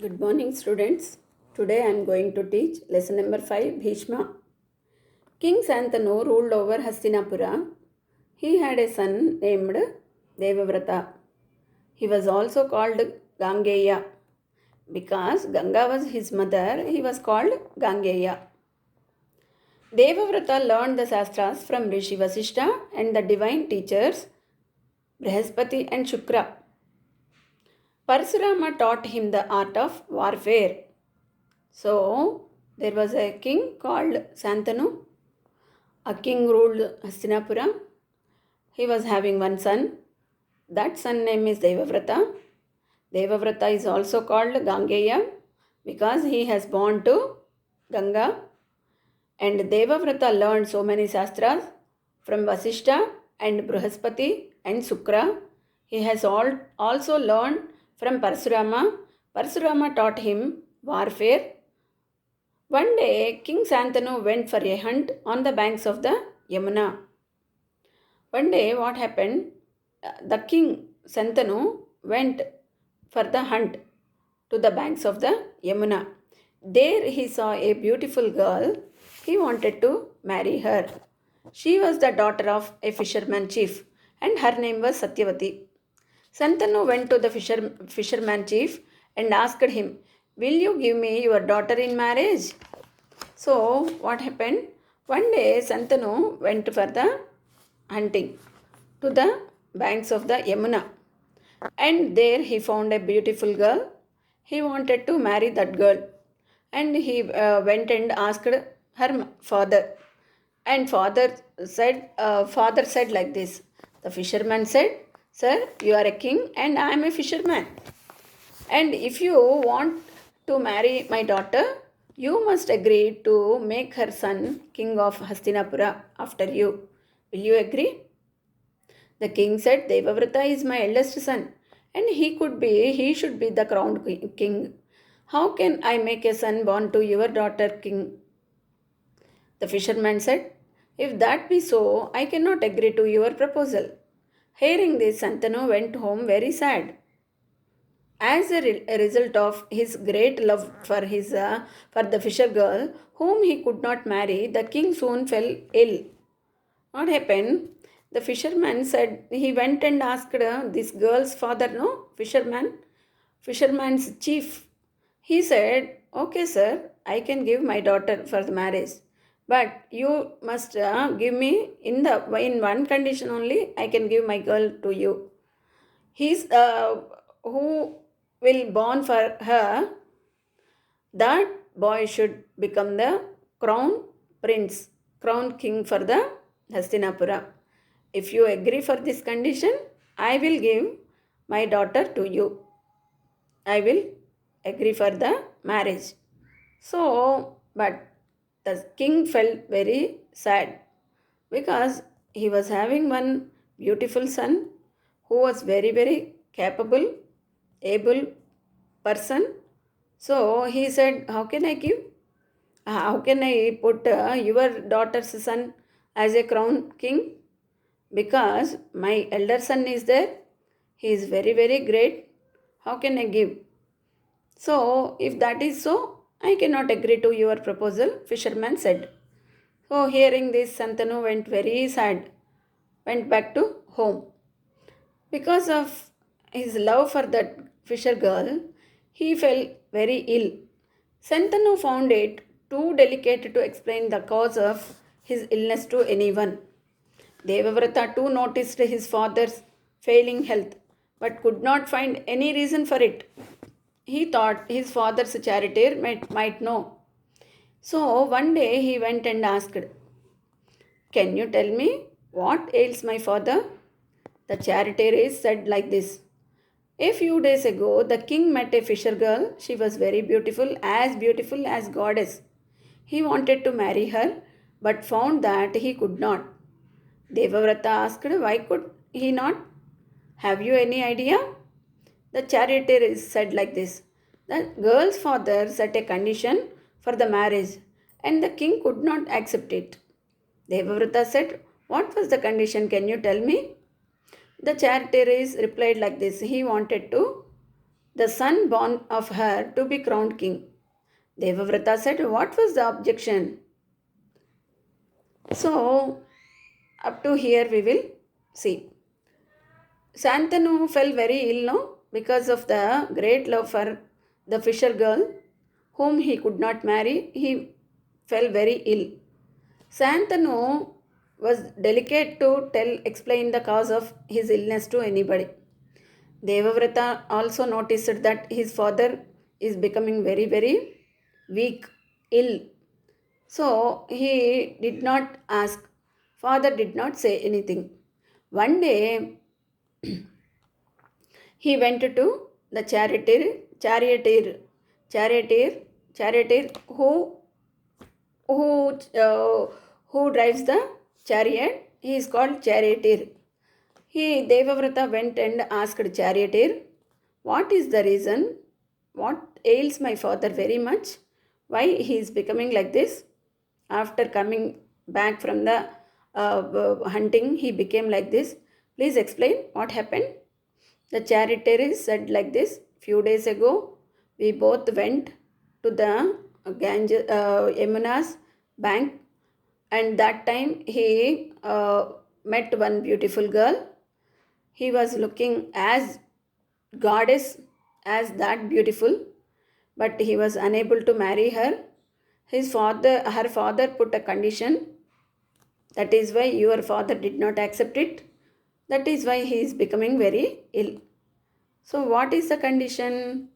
Good morning, students. Today I am going to teach lesson number 5, Bhishma. King Santanu ruled over Hastinapura. He had a son named Devavrata. He was also called Gangeya. Because Ganga was his mother, he was called Gangeya. Devavrata learned the Shastras from Rishi Vasishta and the divine teachers Brihaspati and Shukra. Parsurama taught him the art of warfare. So, there was a king called Santanu. A king ruled Hastinapura. He was having one son. That son name is Devavrata. Devavrata is also called Gangeya because he has born to Ganga. And Devavrata learned so many Shastras from Vasishta and Brihaspati and Sukra. He has also learned from Parsurama. Parsurama taught him warfare. One day, King Santanu went for a hunt on the banks of the Yamuna. One day, what happened? The king Santanu went for the hunt to the banks of the Yamuna. There, he saw a beautiful girl. He wanted to marry her. She was the daughter of a fisherman chief, and her name was Satyavati. Santanu went to the fisherman chief and asked him, "Will you give me your daughter in marriage?" So, what happened? One day, Santanu went for the hunting to the banks of the Yamuna. And there he found a beautiful girl. He wanted to marry that girl. And he went and asked her father. And father said like this. The fisherman said, "Sir, you are a king and I am a fisherman. And if you want to marry my daughter, you must agree to make her son king of Hastinapura after you. Will you agree?" The king said, "Devavrata is my eldest son, and he should be the crowned king. How can I make a son born to your daughter king?" The fisherman said, "If that be so, I cannot agree to your proposal." Hearing this, Santanu went home very sad. As a result of his great love for the fisher girl, whom he could not marry, the king soon fell ill. What happened? The fisherman said he went and asked this girl's father, no, fisherman's chief. He said, "Okay, sir, I can give my daughter for the marriage, but you must give me in one condition only. I can give my girl to you. He's who will born for her, that boy should become the crown prince, crown king for the Hastinapura. If you agree for this condition, I will give my daughter to you. I will agree for the marriage." So, but the king felt very sad because he was having one beautiful son who was very, very capable, able person. So he said, "How can I give? How can I put your daughter's son as a crown king? Because my elder son is there. He is very, very great. How can I give?" "So, if that is so, I cannot agree to your proposal," fisherman said. So, hearing this, Santanu went very sad, went back to home. Because of his love for that fisher girl, he fell very ill. Santanu found it too delicate to explain the cause of his illness to anyone. Devavrata too noticed his father's failing health but could not find any reason for it. He thought his father's charioteer might know. So one day he went and asked, "Can you tell me what ails my father?" The charioteer said like this. "A few days ago, the king met a fisher girl. She was very beautiful as goddess. He wanted to marry her, but found that he could not." Devavrata asked, "Why could he not? Have you any idea?" The charioteer said like this. The girl's father set a condition for the marriage, and the king could not accept it. Devavrata said, "What was the condition? Can you tell me?" The charioteer replied like this. He wanted to the son born of her to be crowned king. Devavrata said, what was the objection? So, up to here we will see. Santanu fell very ill, no? Because of the great love for the fisher girl, whom he could not marry, he fell very ill. Santanu was delicate to explain the cause of his illness to anybody. Devavrata also noticed that his father is becoming very, very weak, ill. So he did not ask. Father did not say anything. One day he went to the charioteer who uh, who drives the chariot. He is called charioteer. He Devavrata went and asked charioteer, what is the reason? What ails my father very much? Why he is becoming like this? After coming back from the hunting, he became like this. Please explain what happened. The charioteer said like this. Few days ago, we both went to the Yamuna's bank, and that time he met one beautiful girl. He was looking as goddess, as that beautiful, but he was unable to marry her. Her father put a condition. That is why your father did not accept it. That is why he is becoming very ill. So, what is the condition?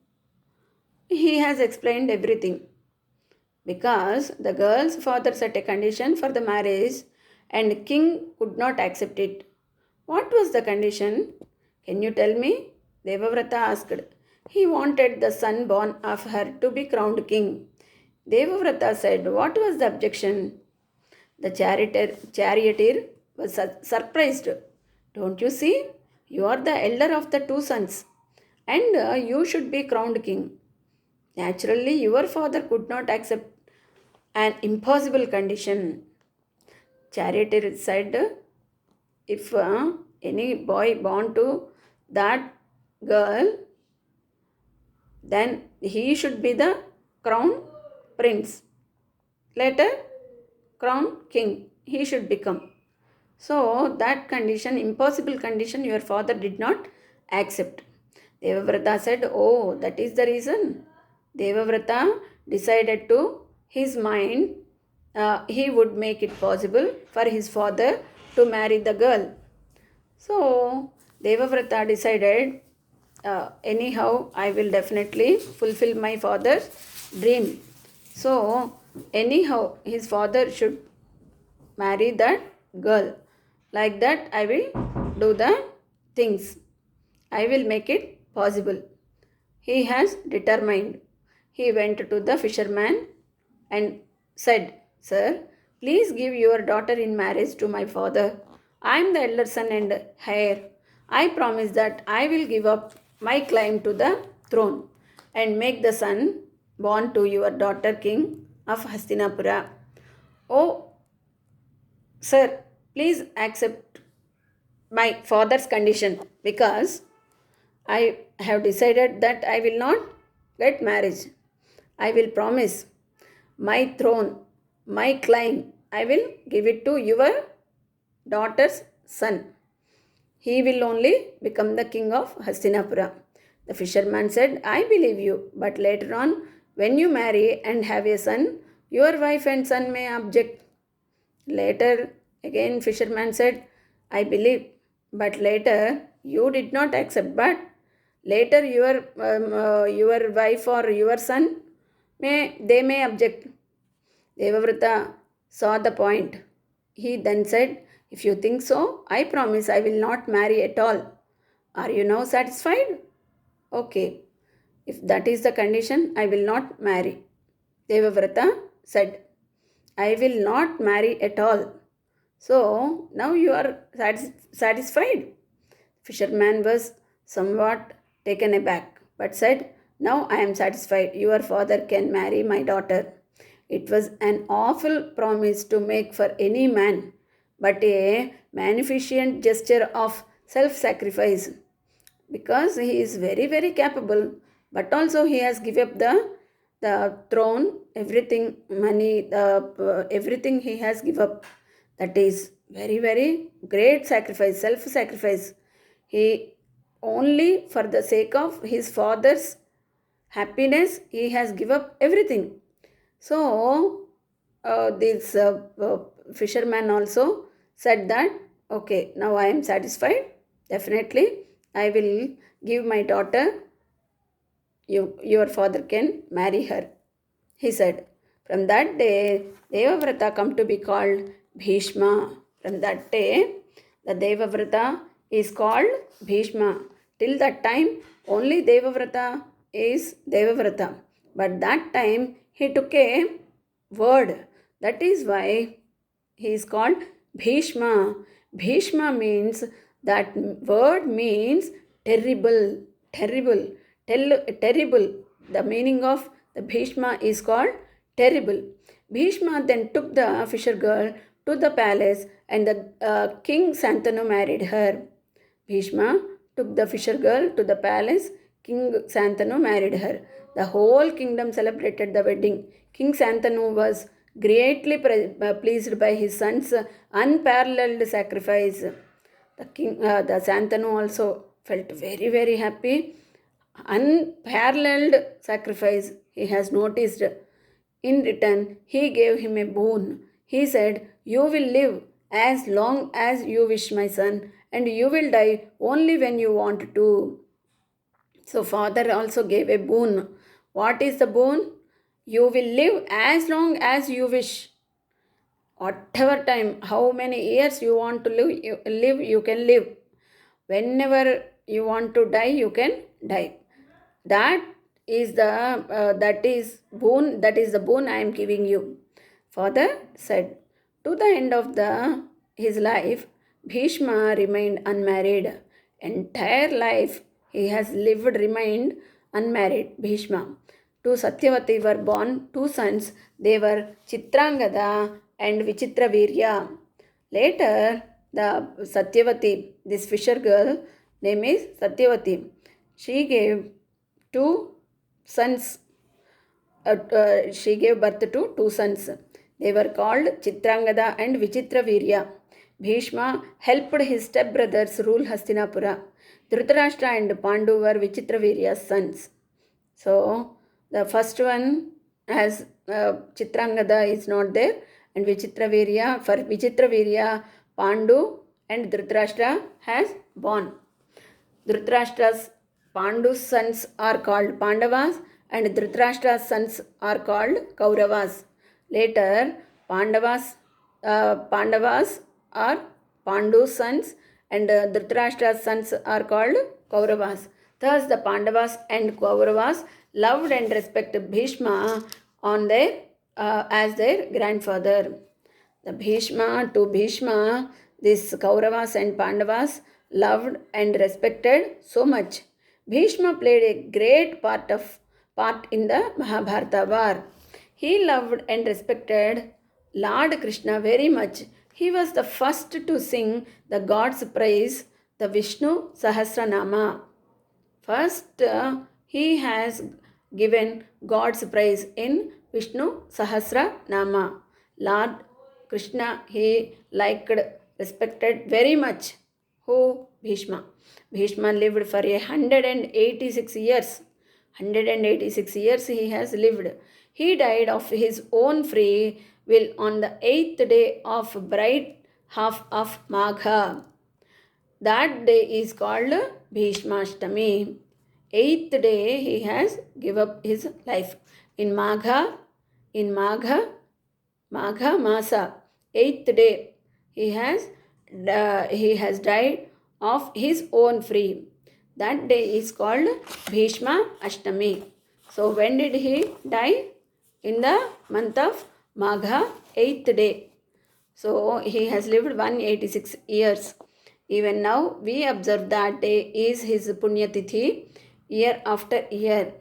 He has explained everything. Because the girl's father set a condition for the marriage and king could not accept it. What was the condition? Can you tell me? Devavrata asked. He wanted the son born of her to be crowned king. Devavrata said, what was the objection? The charioteer was surprised. Don't you see? You are the elder of the two sons, and you should be crowned king. Naturally, your father could not accept an impossible condition. Charioteer said, if any boy born to that girl, then he should be the crown prince. Later, crown king, he should become. So, that condition, impossible condition, your father did not accept. Devavrata said, oh, that is the reason. Devavrata decided to his mind, he would make it possible for his father to marry the girl. So, Devavrata decided, anyhow, I will definitely fulfill my father's dream. So, anyhow, his father should marry that girl. Like that, I will do the things. I will make it possible. He has determined. He went to the fisherman and said, sir, please give your daughter in marriage to my father. I am the elder son and heir. I promise that I will give up my claim to the throne and make the son born to your daughter king of Hastinapura. Oh, sir, please accept my father's condition because I have decided that I will not get marriage. I will promise my throne, my claim, I will give it to your daughter's son. He will only become the king of Hastinapura. The fisherman said, I believe you, but later on, when you marry and have a son, your wife and son may object. Later, again, fisherman said, I believe, but later you did not accept. But later, your wife or your son may object. Devavrata saw the point. He then said, if you think so, I promise I will not marry at all. Are you now satisfied? Okay. If that is the condition, I will not marry. Devavrata said, I will not marry at all. So now you are satisfied. Fisherman was somewhat taken aback, but said, now I am satisfied. Your father can marry my daughter. It was an awful promise to make for any man, but a magnificent gesture of self sacrifice because he is very, very capable. but also he has given up the throne, everything, money, everything he has given up. That is very, very great sacrifice, self-sacrifice. He only for the sake of his father's happiness, he has given up everything. So this fisherman also said that, okay, now I am satisfied. Definitely, I will give my daughter. Your father can marry her, he said. From that day, Devavrata come to be called Bhishma. From that day, the Devavrata is called Bhishma. Till that time, only Devavrata is Devavrata. But that time, he took a word. That is why he is called Bhishma. Bhishma means, that word means terrible, terrible, terrible. The meaning of the Bhishma is called terrible. Bhishma then took the fisher girl to the palace, and the king Santanu married her. Bhishma took the fisher girl to the palace. King Santanu married her. The whole kingdom celebrated the wedding. King Santanu was greatly pleased by his son's unparalleled sacrifice. The Santanu also felt very, very happy. Unparalleled sacrifice he has noticed. In return, he gave him a boon. He said, "You will live as long as you wish, my son, and you will die only when you want to." So, father also gave a boon. What is the boon? You will live as long as you wish. Whatever time, how many years you want to live, you can live. Whenever you want to die, you can die. That is the boon I am giving you. Father said. To the end of his life, Bhishma remained unmarried. Entire life he has lived remained unmarried. Bhishma. To Satyavati were born two sons. They were Chitrangada and Vichitravirya. Later, the Satyavati, this fisher girl, name is Satyavati. She gave two sons. She gave birth to two sons. They were called Chitrangada and Vichitravirya. Bhishma helped his stepbrothers rule Hastinapura. Dhritarashtra and Pandu were Vichitravirya's sons. So, the first one as Chitrangada is not there, and Vichitravirya, for Vichitravirya, Pandu and Dhritarashtra has born. Dhritarashtra's Pandu's sons are called Pandavas, and Dhritarashtra's sons are called Kauravas. Later, Pandavas are Pandu's sons, and Dhritarashtra's sons are called Kauravas. Thus, the Pandavas and Kauravas loved and respected Bhishma as their grandfather. To Bhishma, these Kauravas and Pandavas loved and respected so much. Bhishma played a great part in the Mahabharata war. He loved and respected Lord Krishna very much. He was the first to sing the God's praise, the Vishnu Sahasranama. First, he has given God's praise in Vishnu Sahasranama. Lord Krishna, he liked, respected very much. Who? Bhishma. Bhishma lived for 186 years. 186 years he has lived. He died of his own free will on the 8th day of bright half of Magha. That day is called Bhishmashtami. 8th day he has given up his life. In Magha Masa, 8th day, he has died of his own free. That day is called Bhishma Ashtami. So when did he die? In the month of Magha, 8th day. So he has lived 186 years. Even now we observe that day is his Punyatithi year after year.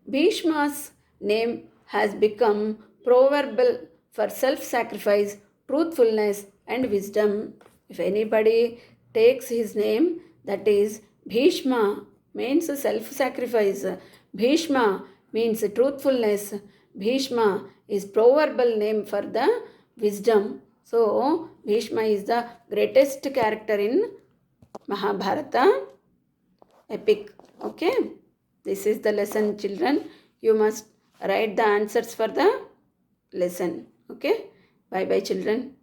Bhishma's name has become proverbial for self-sacrifice, truthfulness and wisdom. If anybody takes his name, that is Bhishma, means self-sacrifice. Bhishma means truthfulness. Bhishma is proverbial name for the wisdom. So Bhishma is the greatest character in Mahabharata epic. Okay, this is the lesson, children. You must write the answers for the lesson. Okay, bye bye, children.